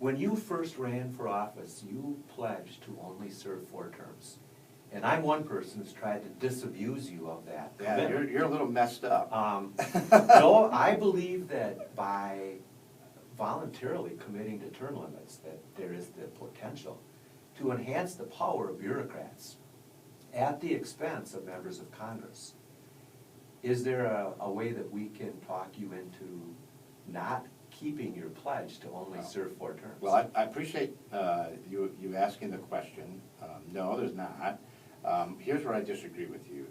When you first ran for office, you pledged to only serve 4 terms. And I'm one person who's tried to disabuse you of that. Yeah, you're a little messed up. No, I believe that by voluntarily committing to term limits, that there is the potential to enhance the power of bureaucrats at the expense of members of Congress. Is there a way that we can talk you into not keeping your pledge to only serve 4 terms? Well, I appreciate you asking the question. No, there's not. Here's where I disagree with you.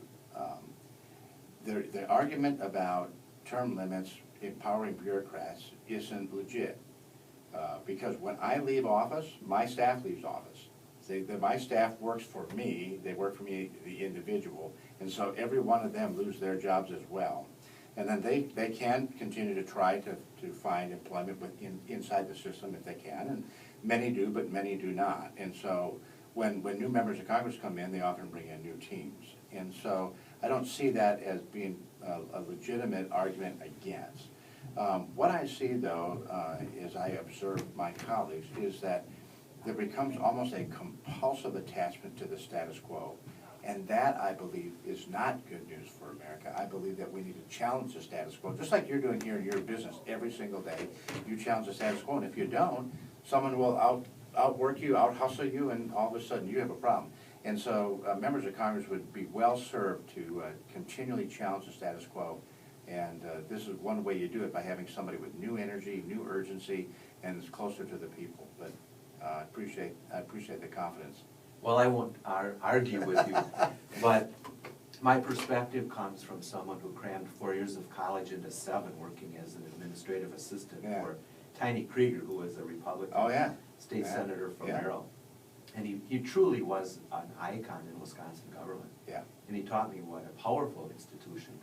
The argument about term limits empowering bureaucrats isn't legit. Because when I leave office, my staff leaves office. My staff works for me, they work for me, the individual, and so every one of them lose their jobs as well. And then they can continue to try to find employment inside the system if they can, and many do, but many do not. And so when new members of Congress come in, they often bring in new teams. And so I don't see that as being a legitimate argument against. What I see, though, as I observe my colleagues, is that there becomes almost a compulsive attachment to the status quo. And that, I believe, is not good news for America. I believe that we need to challenge the status quo, just like you're doing here in your business every single day. You challenge the status quo, and if you don't, someone will outwork you, out-hustle you, and all of a sudden you have a problem. And so members of Congress would be well-served to continually challenge the status quo. And this is one way you do it, by having somebody with new energy, new urgency, and is closer to the people. But I appreciate the confidence. Well, I won't argue with you, but my perspective comes from someone who crammed 4 years of college into 7, working as an administrative assistant for Tiny Krieger, who was a Republican state senator from Merrill. And he truly was an icon in Wisconsin government. Yeah. And he taught me what a powerful institution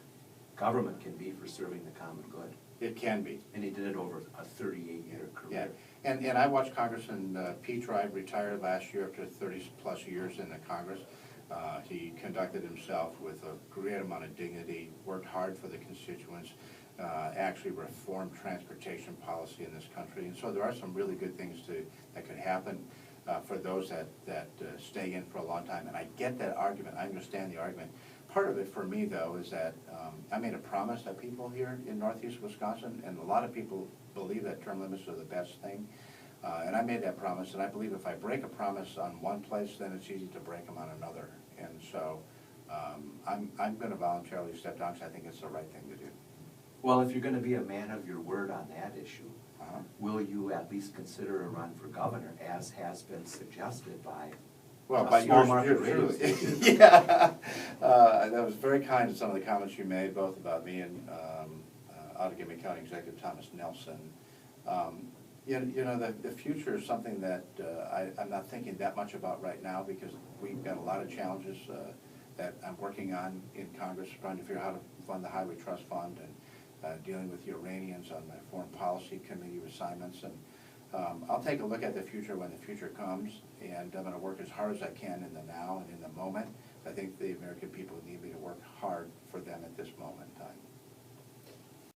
government can be for serving the common good. It can be. And he did it over a 38-year career. Yeah. And I watched Congressman Pete Ribble retired last year after 30-plus years in the Congress. He conducted himself with a great amount of dignity, worked hard for the constituents, actually reformed transportation policy in this country. And so there are some really good things that could happen for those that stay in for a long time. And I get that argument. I understand the argument. Part of it for me, though, is that I made a promise to people here in northeast Wisconsin, and a lot of people believe that term limits are the best thing. And I made that promise, and I believe if I break a promise on one place, then it's easy to break them on another. And so I'm going to voluntarily step down because I think it's the right thing to do. Well, if you're going to be a man of your word on that issue, will you at least consider a run for governor, as has been suggested by by yours truly? Yeah. That was very kind of some of the comments you made, both about me and Outagamie County Executive Thomas Nelson. You know, the future is something that I'm not thinking that much about right now, because we've got a lot of challenges that I'm working on in Congress, trying to figure out how to fund the Highway Trust Fund, and dealing with the Iranians on my Foreign Policy Committee assignments. And I'll take a look at the future when the future comes, and I'm going to work as hard as I can in the now and in the moment. I think the American people need me to work hard for them at this moment in time.